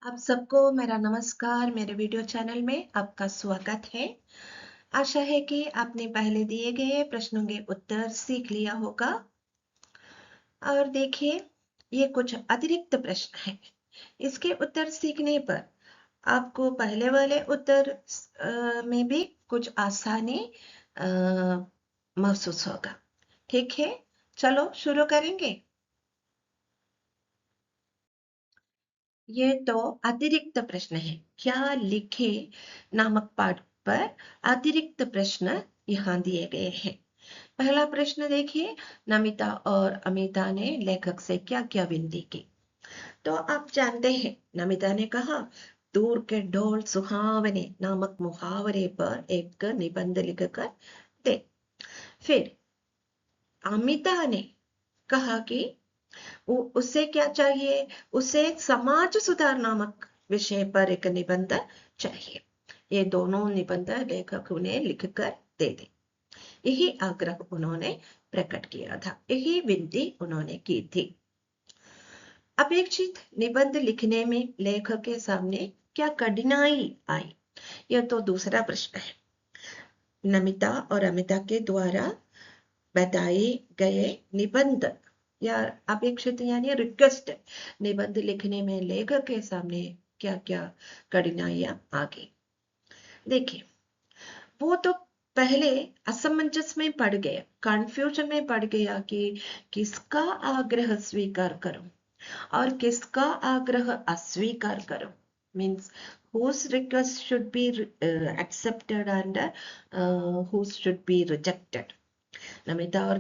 आप सबको मेरा नमस्कार। मेरे वीडियो चैनल में आपका स्वागत है। आशा है कि आपने पहले दिए गए प्रश्नों के उत्तर सीख लिया होगा। और देखिए, ये कुछ अतिरिक्त प्रश्न हैं। इसके उत्तर सीखने पर आपको पहले वाले उत्तर में भी कुछ आसानी अ, महसूस होगा। ठीक है, चलो शुरू करेंगे। ये तो अतिरिक्त प्रश्न है। क्या लिखे नामक पाठ पर अतिरिक्त प्रश्न यहाँ दिए गए हैं। पहला प्रश्न देखिए, नमिता और अमिता ने लेखक से क्या क्या विनती की। तो आप जानते हैं, नमिता ने कहा, दूर के ढोल सुहावने नामक मुहावरे पर एक निबंध लिखकर दे। फिर अमिता ने कहा कि उसे क्या चाहिए, उसे समाज सुधार नामक विषय पर एक निबंध चाहिए। ये दोनों निबंध लेखक उन्हें लिखकर दे दे, यही आग्रह उन्होंने प्रकट किया था, यही विनती उन्होंने की थी। अपेक्षित निबंध लिखने में लेखक के सामने क्या कठिनाई आई, यह तो दूसरा प्रश्न है। नमिता और अमिता के द्वारा बताए गए निबंध या अपेक्षित यानी रिक्वेस्ट निबंध लिखने में लेखक के सामने क्या क्या कठिनाइयां आ गई। देखिए, वो तो पहले असमंजस में पड़ गया, कंफ्यूजन में पड़ गया कि किसका आग्रह स्वीकार करूं और किसका आग्रह अस्वीकार करूं। Means whose request should be accepted and whose should be rejected। Namita और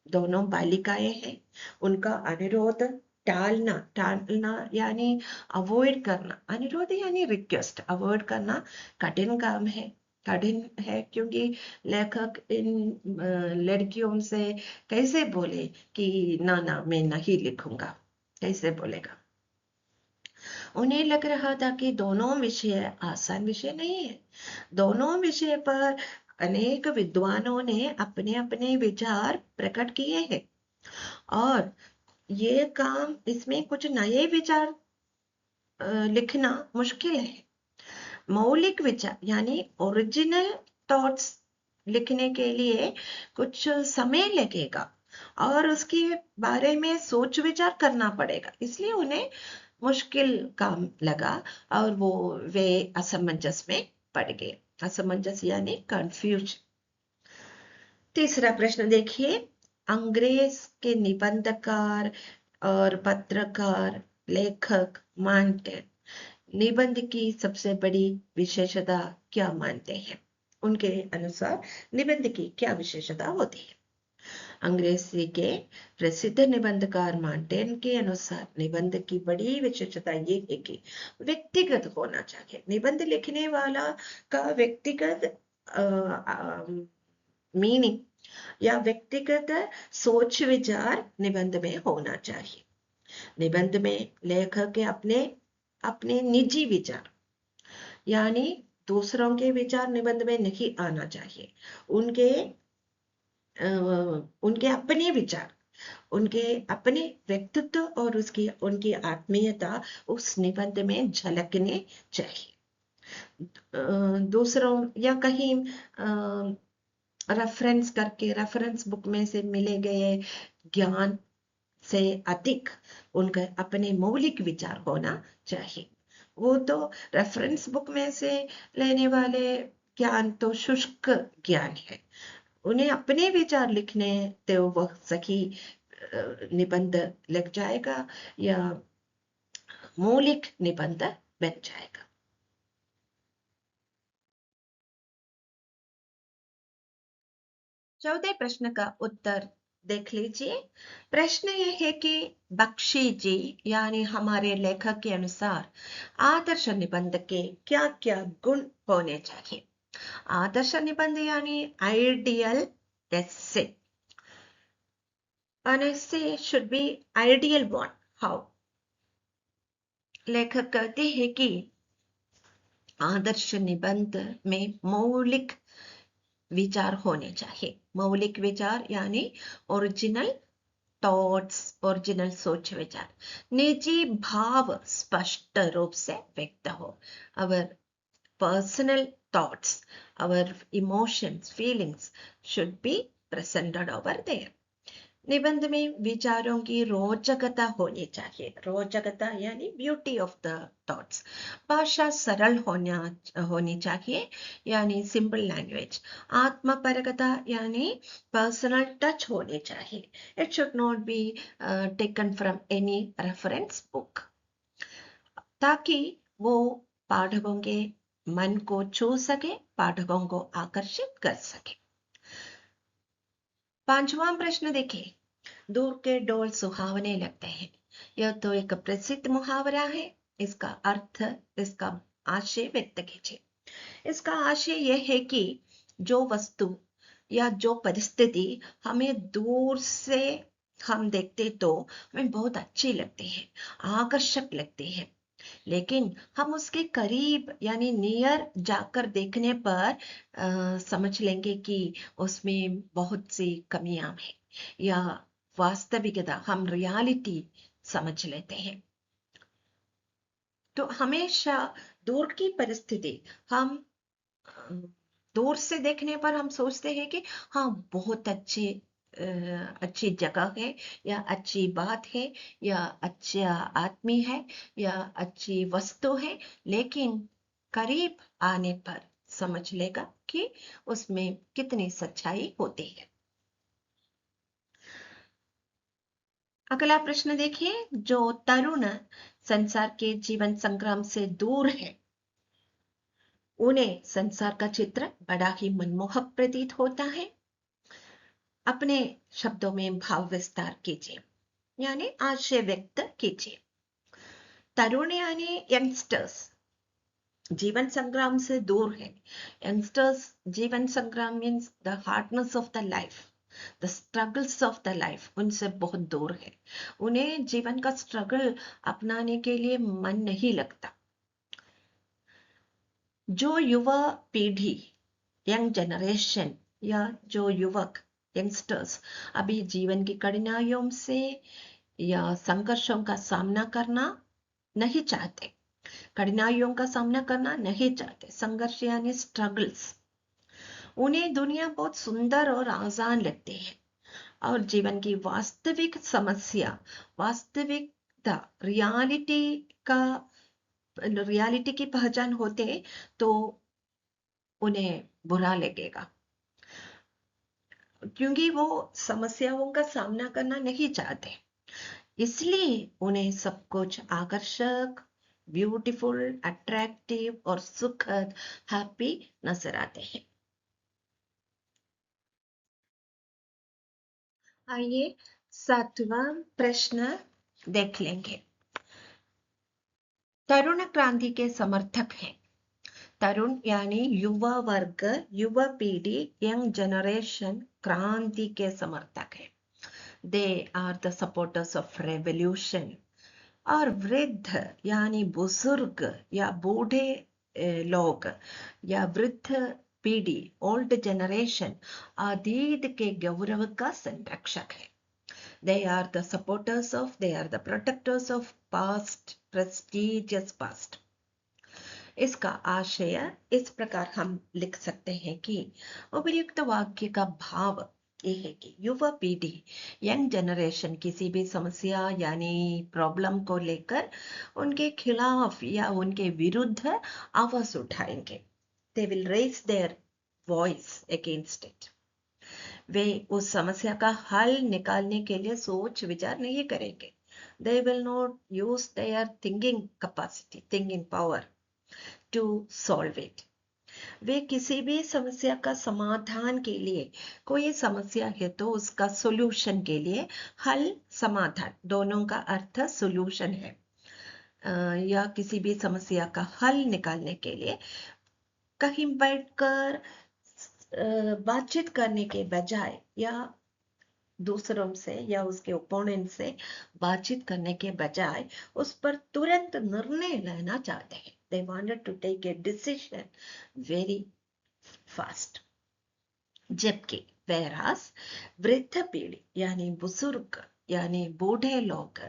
दोनों बालिकाएं हैं। उनका अनुरोध टालना टालना यानी अवॉइड करना, अनुरोध यानी रिक्वेस्ट, अवॉइड करना कठिन काम है। कठिन है क्योंकि लेखक इन लड़कियों से कैसे बोले कि ना ना मैं नहीं लिखूंगा, कैसे बोलेगा। उन्हें लग रहा था कि दोनों विषय आसान विषय नहीं है। दोनों विषय पर अनेक विद्वानों ने अपने अपने विचार प्रकट किए हैं और ये काम, इसमें कुछ नए विचार लिखना मुश्किल है। मौलिक विचार यानी ओरिजिनल थॉट्स लिखने के लिए कुछ समय लगेगा और उसके बारे में सोच विचार करना पड़ेगा, इसलिए उन्हें मुश्किल काम लगा और वे असमंजस में पड़ गए। असमंजस यानी कंफ्यूज। तीसरा प्रश्न देखिए, अंग्रेज के निबंधकार और पत्रकार लेखक मानते निबंध की सबसे बड़ी विशेषता क्या मानते हैं। उनके अनुसार निबंध की क्या विशेषता होती है। अंग्रेजी के प्रसिद्ध निबंधकार मार्टिन के अनुसार निबंध की बड़ी विशेषता ये है कि व्यक्तिगत होना चाहिए। निबंध लिखने वाला का व्यक्तिगत मीनिंग या व्यक्तिगत सोच विचार निबंध में होना चाहिए। निबंध में लेखक के अपने अपने निजी विचार यानी दूसरों के विचार निबंध में नहीं आना चाहिए। उनके अपने विचार, उनके अपने व्यक्तित्व और उनकी आत्मीयता उस निबंध में झलकने चाहिए। दूसरों या कहीं रेफरेंस करके, रेफरेंस बुक में से मिले गए ज्ञान से अधिक उनका अपने मौलिक विचार होना चाहिए। वो तो रेफरेंस बुक में से लेने वाले ज्ञान तो शुष्क ज्ञान है। उन्हें अपने विचार लिखने तो वह सही निबंध लग जाएगा या मौलिक निबंध बन जाएगा। चौथे प्रश्न का उत्तर देख लीजिए। प्रश्न यह है कि बख्शी जी यानी हमारे लेखक के अनुसार आदर्श निबंध के क्या क्या गुण होने चाहिए। आदर्श निबंध यानी ideal essay. An essay should be ideal one. How? लेखक कहते हैं कि आदर्श निबंध में मौलिक विचार होने चाहिए। मौलिक विचार यानी ओरिजिनल थॉट्स, ओरिजिनल सोच विचार, निजी भाव स्पष्ट रूप से व्यक्त हो। Our personal thoughts, our emotions, feelings should be presented over there. निबंध में विचारों की रोचकता होनी चाहिए। रोचकता यानी ब्यूटी ऑफ द थॉट्स। भाषा सरल होनी चाहिए, यानी सिंपल लैंग्वेज। आत्मपरकता यानी पर्सनल टच होनी चाहिए। It should not be taken from any reference book, ताकि वो पाठकों के मन को छू सके, पाठकों को आकर्षित कर सके। पांचवां प्रश्न देखिए, दूर के डोल सुहावने लगते हैं। यह तो एक प्रसिद्ध मुहावरा है। इसका अर्थ, इसका आशय व्यक्त कीजिए। इसका आशय यह है कि जो वस्तु या जो परिस्थिति हमें दूर से हम देखते तो हमें बहुत अच्छी लगती है, आकर्षक लगती है, लेकिन हम उसके करीब यानी नियर जाकर देखने पर समझ लेंगे कि उसमें बहुत सी कमियां हैं, या वास्तविकता, हम रियलिटी समझ लेते हैं। तो हमेशा दूर की परिस्थिति हम दूर से देखने पर हम सोचते हैं कि हाँ, बहुत अच्छी जगह है, या अच्छी बात है, या अच्छा आदमी है, या अच्छी वस्तु है, लेकिन करीब आने पर समझ लेगा कि उसमें कितनी सच्चाई होती है। अगला प्रश्न देखिए, जो तरुण संसार के जीवन संग्राम से दूर है, उन्हें संसार का चित्र बड़ा ही मनमोहक प्रतीत होता है। अपने शब्दों में भाव विस्तार कीजिए, यानी आशय व्यक्त कीजिए। तरुण यानी यंगस्टर्स जीवन संग्राम से दूर है। यंगस्टर्स जीवन संग्राम means the hardness of the life, the struggles of the life, उनसे बहुत दूर है। उन्हें जीवन का स्ट्रगल अपनाने के लिए मन नहीं लगता। जो युवा पीढ़ी, यंग जनरेशन, या जो युवक, यंगस्टर्स अभी जीवन की कठिनाइयों से या संघर्षों का सामना करना नहीं चाहते, कठिनाइयों का सामना करना नहीं चाहते, संघर्ष यानी स्ट्रगल्स, उन्हें दुनिया बहुत सुंदर और आसान लगती है, और जीवन की वास्तविक समस्या, वास्तविकता, रियलिटी की पहचान होते तो उन्हें बुरा लगेगा, क्योंकि वो समस्याओं का सामना करना नहीं चाहते। इसलिए उन्हें सब कुछ आकर्षक, ब्यूटीफुल, अट्रैक्टिव और सुखद, हैप्पी नजर आते हैं। आइए 7वां प्रश्न देख लेंगे। तरुण क्रांति के समर्थक हैं। तरुण यानी युवा वर्ग, युवा पीढ़ी, यंग जनरेशन क्रांति के समर्थक है। They are the supporters of revolution. और वृद्ध यानी बुजुर्ग या बूढ़े लोग, या वृद्ध पीढ़ी, ओल्ड जनरेशन अतीत के गौरव का संरक्षक है। They are the supporters of, they are the protectors of past, prestigious past. इसका आशय इस प्रकार हम लिख सकते हैं कि उपर्युक्त वाक्य का भाव ये है कि युवा पीढ़ी, यंग जनरेशन किसी भी समस्या यानी प्रॉब्लम को लेकर उनके खिलाफ या उनके विरुद्ध आवाज उठाएंगे। They will raise their voice against it. वे उस समस्या का हल निकालने के लिए सोच विचार नहीं करेंगे। They will not use their thinking capacity, thinking power to solve it. वे किसी भी समस्या का समाधान के लिए, कोई समस्या है तो उसका सॉल्यूशन के लिए, हल, समाधान दोनों का अर्थ सॉल्यूशन है, या किसी भी समस्या का हल निकालने के लिए कहीं बैठकर बातचीत करने के बजाय, या दूसरों से या उसके ओपोनेंट से बातचीत करने के बजाय उस पर तुरंत निर्णय लेना चाहते हैं। They wanted to take a decision very fast. जबकि whereas वृद्ध पीढ़ी यानी बुजुर्ग यानी बूढ़े लोग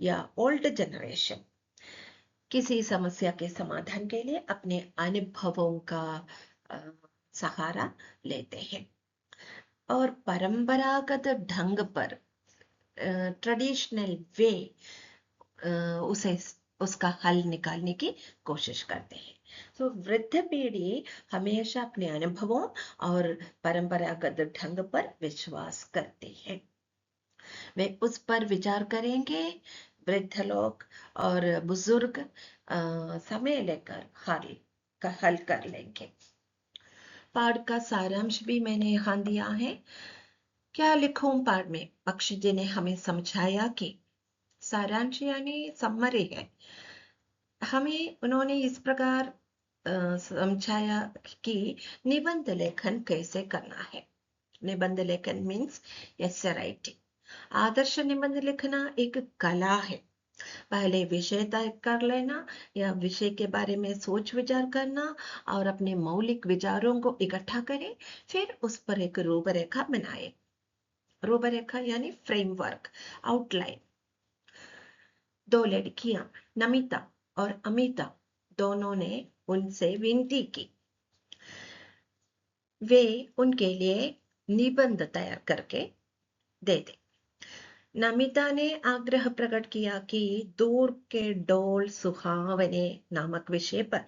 या ओल्ड जनरेशन किसी समस्या के समाधान के लिए अपने अनुभवों का अ, सहारा लेते हैं और परंपरागत ढंग पर ट्रेडिशनल वे उसे उसका हल निकालने की कोशिश करते हैं। तो वृद्ध पीढ़ी हमेशा अपने अनुभवों और परंपरागत ढंग पर विश्वास करते हैं। वे उस पर विचार करेंगे। वृद्ध लोग और बुजुर्ग समय लेकर हल कर लेंगे। पाठ का सारांश भी मैंने यहाँ दिया है। क्या लिखूं पाठ में? बख्शी जी ने हमें समझाया कि सारांश यानी समरी है। हमें उन्होंने इस प्रकार समझाया कि निबंध लेखन कैसे करना है। निबंध लेखन मीन्स एसे राइटिंग। आदर्श निबंध लिखना एक कला है। पहले विषय तय कर लेना या विषय के बारे में सोच विचार करना और अपने मौलिक विचारों को इकट्ठा करें, फिर उस पर एक रूपरेखा बनाए। रूपरेखा यानी फ्रेमवर्क, आउटलाइन। दो लड़कियां नमिता और अमिता दोनों ने उनसे विनती की वे उनके लिए निबंध तैयार करके दे दे। नमिता ने आग्रह प्रकट किया कि दूर के डोल सुहावने नामक विषय पर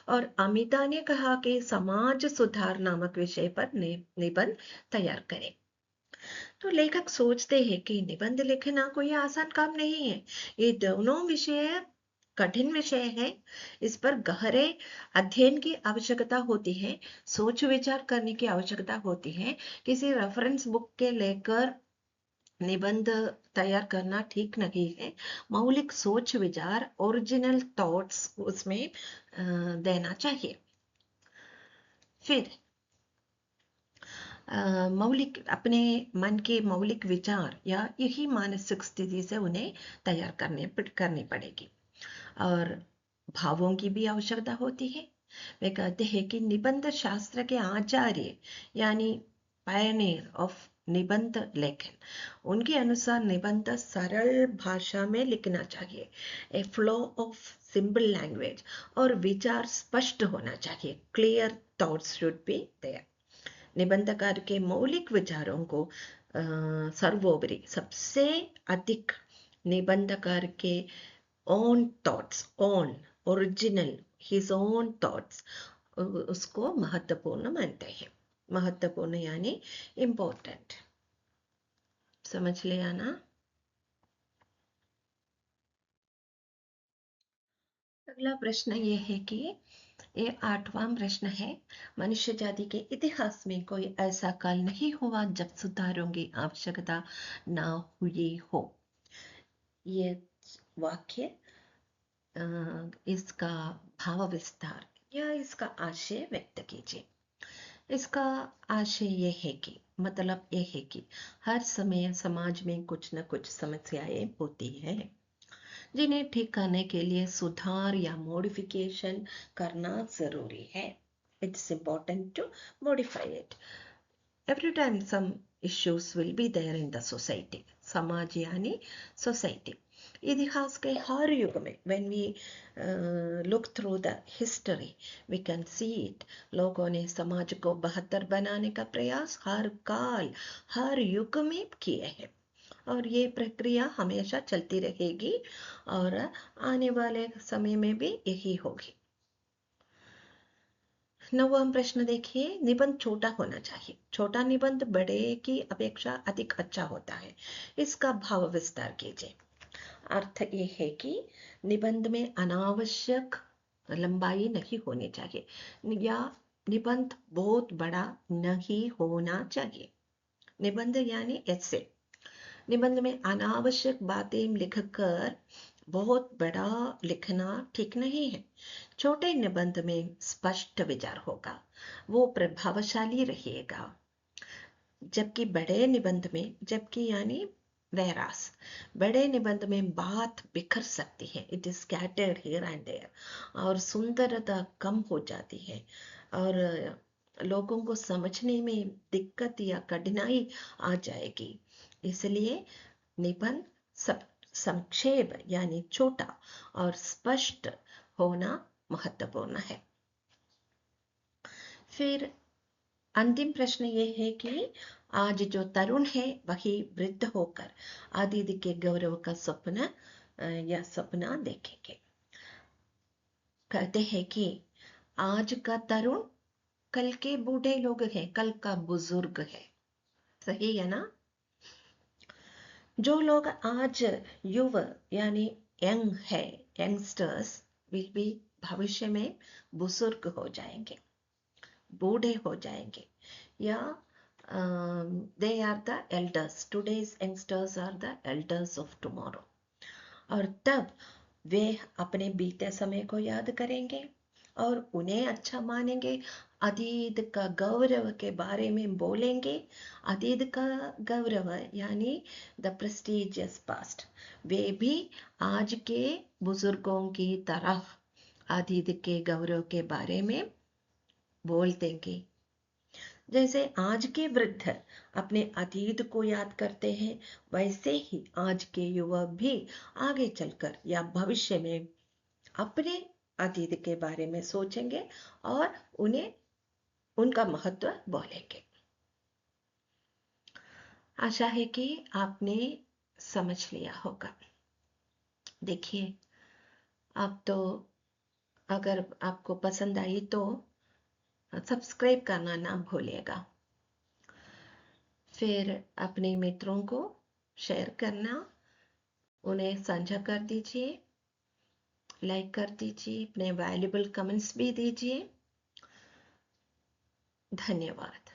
और अमिता ने कहा कि समाज सुधार नामक विषय पर निबंध तैयार करें। तो लेखक सोचते हैं कि निबंध लिखना कोई आसान काम नहीं है। ये दोनों विषय कठिन विषय है। इस पर गहरे अध्ययन की आवश्यकता होती है, सोच विचार करने की आवश्यकता होती है। किसी रेफरेंस बुक के लेकर निबंध तैयार करना ठीक नहीं है। मौलिक सोच विचार, ओरिजिनल थॉट्स उसमें देना चाहिए। फिर मौलिक अपने मन के मौलिक विचार या यही मानसिक स्थिति से उन्हें तैयार करनी पड़ेगी और भावों की भी आवश्यकता होती है। वे कहते हैं कि निबंध शास्त्र के आचार्य यानी पायनियर ऑफ निबंध लेखन, उनके अनुसार निबंध सरल भाषा में लिखना चाहिए। A flow of simple language और विचार स्पष्ट होना चाहिए। Clear thoughts should be there. निबंधकार के मौलिक विचारों को सर्वोपरि सबसे अधिक निबंधकार के own thoughts, own original his own thoughts उसको महत्वपूर्ण मानते हैं। महत्वपूर्ण यानी इम्पोर्टेंट। समझ लिया ना? अगला प्रश्न ये है कि ये 8वां प्रश्न है। मनुष्य जाति के इतिहास में कोई ऐसा काल नहीं हुआ जब सुधारों की आवश्यकता ना हुई हो। ये वाक्य इसका भाव विस्तार या इसका आशय व्यक्त कीजिए। इसका आशय ये है कि मतलब ये है कि हर समय समाज में कुछ न कुछ समस्याएं होती हैं जिन्हें ठीक करने के लिए सुधार या मॉडिफिकेशन करना जरूरी है। It's important to modify it. Every time some issues will be there in the society. समाज यानी सोसाइटी। इतिहास के हर युग में when we look through the history we can see it. लोगों ने समाज को बेहतर बनाने का प्रयास हर काल हर युग में किए हैं और ये प्रक्रिया हमेशा चलती रहेगी और आने वाले समय में भी यही होगी। 9वां प्रश्न देखिए। निबंध छोटा होना चाहिए। छोटा निबंध बड़े की अपेक्षा अधिक अच्छा होता है। इसका भाव विस्तार कीजिए। अर्थ ये है कि निबंध में अनावश्यक लंबाई नहीं होनी चाहिए या निबंध बहुत बड़ा नहीं होना चाहिए। निबंध यानी ऐसे निबंध में अनावश्यक बातें लिखकर बहुत बड़ा लिखना ठीक नहीं है। छोटे निबंध में स्पष्ट विचार होगा, वो प्रभावशाली रहेगा। जबकि बड़े निबंध में जबकि यानी वेरास बड़े निबंध में बात बिखर सकती है। It is scattered here and there और सुंदरता कम हो जाती है और लोगों को समझने में दिक्कत या कठिनाई आ जाएगी। इसलिए निबंध संक्षेप यानी छोटा और स्पष्ट होना महत्वपूर्ण है। फिर अंतिम प्रश्न ये है कि आज जो तरुण है वही वृद्ध होकर अतिथि के गौरव का सपना देखेंगे। कहते हैं कि आज का तरुण कल के बूढ़े लोग हैं, कल का बुजुर्ग है। सही है ना? जो लोग आज युवा यानी यंग है, यंगस्टर्स विल बी भविष्य में बुजुर्ग हो जाएंगे, बूढ़े हो जाएंगे, या they are the elders. Today's youngsters are the elders of tomorrow. और तब वे अपने बीते समय को याद करेंगे और उन्हें अच्छा मानेंगे, अतीत का गौरव के बारे में बोलेंगे। अतीत का गौरव यानी द प्रेस्टिजियस पास्ट। वे भी आज के बुजुर्गों की तरह अतीत के गौरव के बारे में बोल देंगे। जैसे आज के वृद्ध अपने अतीत को याद करते हैं, वैसे ही आज के युवा भी आगे चलकर या भविष्य में अपने अतीत के बारे में सोचेंगे और उन्हें उनका महत्व बोलेंगे। आशा है कि आपने समझ लिया होगा। देखिए, आप तो अगर आपको पसंद आई तो सब्सक्राइब करना ना भूलिएगा। फिर अपने मित्रों को शेयर करना, उन्हें साझा कर दीजिए, लाइक कर दीजिए, अपने वैल्यूबल कमेंट्स भी दीजिए। धन्यवाद।